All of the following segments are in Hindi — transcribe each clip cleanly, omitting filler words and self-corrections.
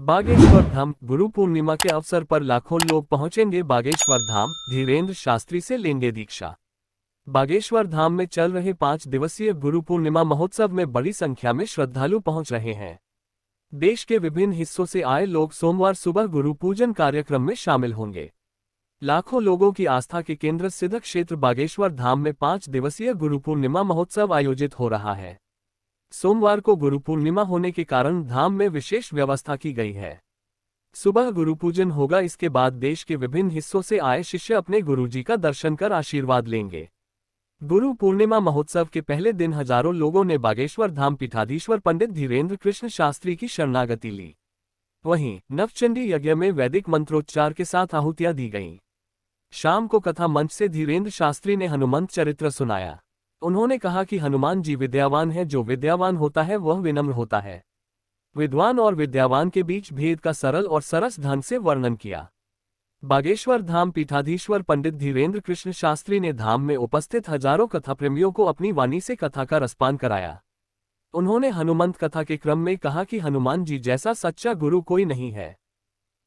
बागेश्वर धाम गुरु पूर्णिमा के अवसर पर लाखों लोग पहुंचेंगे बागेश्वर धाम। धीरेन्द्र शास्त्री से लेंगे दीक्षा। बागेश्वर धाम में चल रहे 5 दिवसीय गुरु पूर्णिमा महोत्सव में बड़ी संख्या में श्रद्धालु पहुंच रहे हैं। देश के विभिन्न हिस्सों से आए लोग सोमवार सुबह गुरु पूजन कार्यक्रम में शामिल होंगे। लाखों लोगों की आस्था के केंद्र सिद्ध क्षेत्र बागेश्वर धाम में 5 दिवसीय गुरु पूर्णिमा महोत्सव आयोजित हो रहा है। सोमवार को गुरु पूर्णिमा होने के कारण धाम में विशेष व्यवस्था की गई है। सुबह गुरु पूजन होगा, इसके बाद देश के विभिन्न हिस्सों से आए शिष्य अपने गुरुजी का दर्शन कर आशीर्वाद लेंगे। गुरु पूर्णिमा महोत्सव के पहले दिन हजारों लोगों ने बागेश्वर धाम पीठाधीश्वर पंडित धीरेन्द्र कृष्ण शास्त्री की शरणागति ली। वहीं नवचंडी यज्ञ में वैदिक मंत्रोच्चार के साथ आहुतियां दी गईं। शाम को कथा मंच से धीरेन्द्र शास्त्री ने हनुमंत चरित्र सुनाया। उन्होंने कहा कि हनुमान जी विद्यावान है, जो विद्यावान होता है वह विनम्र होता है। विद्वान और विद्यावान के बीच भेद का सरल और सरस ढंग से वर्णन किया। बागेश्वर धाम पीठाधीश्वर पंडित धीरेन्द्र कृष्ण शास्त्री ने धाम में उपस्थित हजारों कथा प्रेमियों को अपनी वाणी से कथा का रसपान कराया। उन्होंने हनुमंत कथा के क्रम में कहा कि हनुमान जी जैसा सच्चा गुरु कोई नहीं है।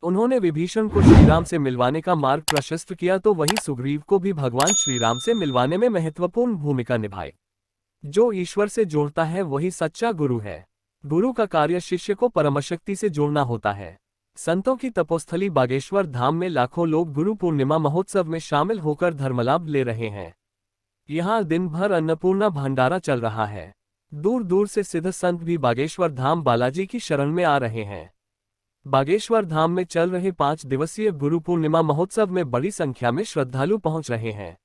उन्होंने विभीषण को श्रीराम से मिलवाने का मार्ग प्रशस्त किया, तो वहीं सुग्रीव को भी भगवान श्रीराम से मिलवाने में महत्वपूर्ण भूमिका निभाई। जो ईश्वर से जोड़ता है वही सच्चा गुरु है। गुरु का कार्य शिष्य को परमशक्ति से जोड़ना होता है। संतों की तपोस्थली बागेश्वर धाम में लाखों लोग गुरु पूर्णिमा महोत्सव में शामिल होकर धर्मलाभ ले रहे हैं। यहाँ दिन भर अन्नपूर्णा भंडारा चल रहा है। दूर दूर से सिद्ध संत भी बागेश्वर धाम बालाजी की शरण में आ रहे हैं। बागेश्वर धाम में चल रहे 5 दिवसीय गुरु पूर्णिमा महोत्सव में बड़ी संख्या में श्रद्धालु पहुंच रहे हैं।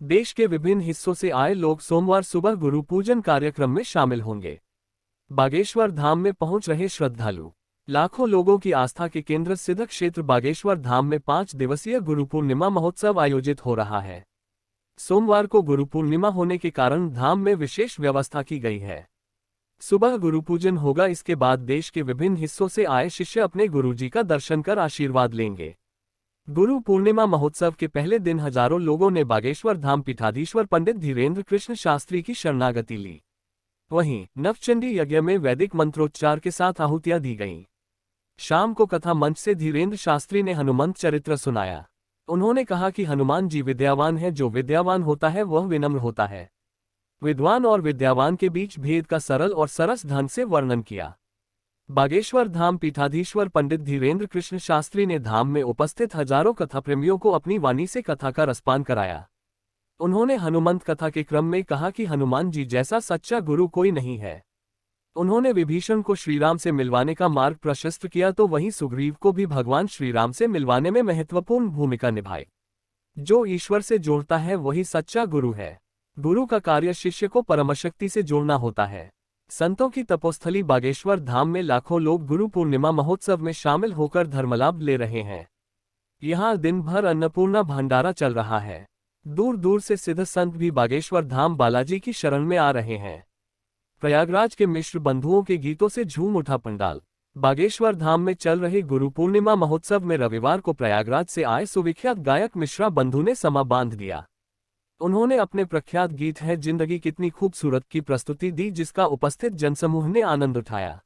देश के विभिन्न हिस्सों से आए लोग सोमवार सुबह गुरु पूजन कार्यक्रम में शामिल होंगे। बागेश्वर धाम में पहुंच रहे श्रद्धालु लाखों लोगों की आस्था के केंद्र सिद्ध क्षेत्र बागेश्वर धाम में 5 दिवसीय गुरु पूर्णिमा महोत्सव आयोजित हो रहा है। सोमवार को गुरु पूर्णिमा होने के कारण धाम में विशेष व्यवस्था की गई है। सुबह गुरु पूजन होगा, इसके बाद देश के विभिन्न हिस्सों से आए शिष्य अपने गुरुजी का दर्शन कर आशीर्वाद लेंगे। गुरु पूर्णिमा महोत्सव के पहले दिन हजारों लोगों ने बागेश्वर धाम पीठाधीश्वर पंडित धीरेन्द्र कृष्ण शास्त्री की शरणागति ली। वहीं नवचंडी यज्ञ में वैदिक मंत्रोच्चार के साथ आहुतियां दी गईं। शाम को कथा मंच से धीरेन्द्र शास्त्री ने हनुमंत चरित्र सुनाया। उन्होंने कहा कि हनुमान जी विद्यावान है, जो विद्यावान होता है वह विनम्र होता है। विद्वान और विद्यावान के बीच भेद का सरल और सरस ढंग से वर्णन किया। बागेश्वर धाम पीठाधीश्वर पंडित धीरेन्द्र कृष्ण शास्त्री ने धाम में उपस्थित हजारों कथा प्रेमियों को अपनी वाणी से कथा का रसपान कराया। उन्होंने हनुमंत कथा के क्रम में कहा कि हनुमान जी जैसा सच्चा गुरु कोई नहीं है। उन्होंने विभीषण को श्रीराम से मिलवाने का मार्ग प्रशस्त किया, तो वहीं सुग्रीव को भी भगवान श्रीराम से मिलवाने में महत्वपूर्ण भूमिका निभाई। जो ईश्वर से जोड़ता है वही सच्चा गुरु है। गुरु का कार्य शिष्य को परमशक्ति से जोड़ना होता है। संतों की तपोस्थली बागेश्वर धाम में लाखों लोग गुरु पूर्णिमा महोत्सव में शामिल होकर धर्मलाभ ले रहे हैं। यहाँ दिन भर अन्नपूर्णा भंडारा चल रहा है। दूर दूर से सिद्ध संत भी बागेश्वर धाम बालाजी की शरण में आ रहे हैं। प्रयागराज के मिश्र बंधुओं के गीतों से झूम उठा पंडाल। बागेश्वर धाम में चल रहे गुरु पूर्णिमा महोत्सव में रविवार को प्रयागराज से आए सुविख्यात गायक मिश्रा बंधु ने समा बांध दिया। उन्होंने अपने प्रख्यात गीत है जिंदगी कितनी खूबसूरत की प्रस्तुति दी, जिसका उपस्थित जनसमूह ने आनंद उठाया।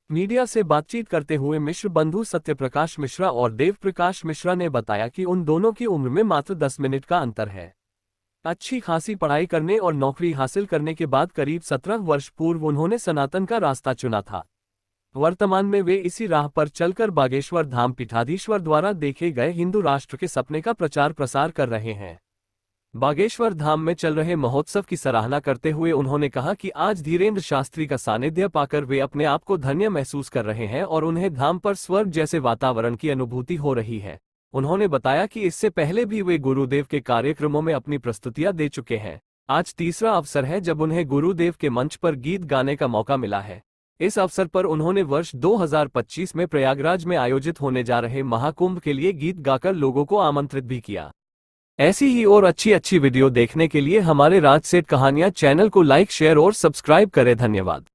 मीडिया से बातचीत करते हुए मिश्र बंधु सत्यप्रकाश मिश्रा और देव प्रकाश मिश्रा ने बताया कि उन दोनों की उम्र में मात्र 10 मिनट का अंतर है। अच्छी खासी पढ़ाई करने और नौकरी हासिल करने के बाद करीब 17 वर्ष पूर्व उन्होंने सनातन का रास्ता चुना था। वर्तमान में वे इसी राह पर चलकर बागेश्वर धाम पीठाधीश्वर द्वारा देखे गए हिंदू राष्ट्र के सपने का प्रचार प्रसार कर रहे हैं। बागेश्वर धाम में चल रहे महोत्सव की सराहना करते हुए उन्होंने कहा कि आज धीरेन्द्र शास्त्री का सानिध्य पाकर वे अपने आप को धन्य महसूस कर रहे हैं और उन्हें धाम पर स्वर्ग जैसे वातावरण की अनुभूति हो रही है। उन्होंने बताया कि इससे पहले भी वे गुरुदेव के कार्यक्रमों में अपनी प्रस्तुतियां दे चुके हैं। आज तीसरा अवसर है जब उन्हें गुरुदेव के मंच पर गीत गाने का मौका मिला है। इस अवसर पर उन्होंने वर्ष 2025 में प्रयागराज में आयोजित होने जा रहे महाकुंभ के लिए गीत गाकर लोगों को आमंत्रित भी किया। ऐसी ही और अच्छी वीडियो देखने के लिए हमारे राज सेठ कहानियां चैनल को लाइक, शेयर और सब्सक्राइब करें। धन्यवाद।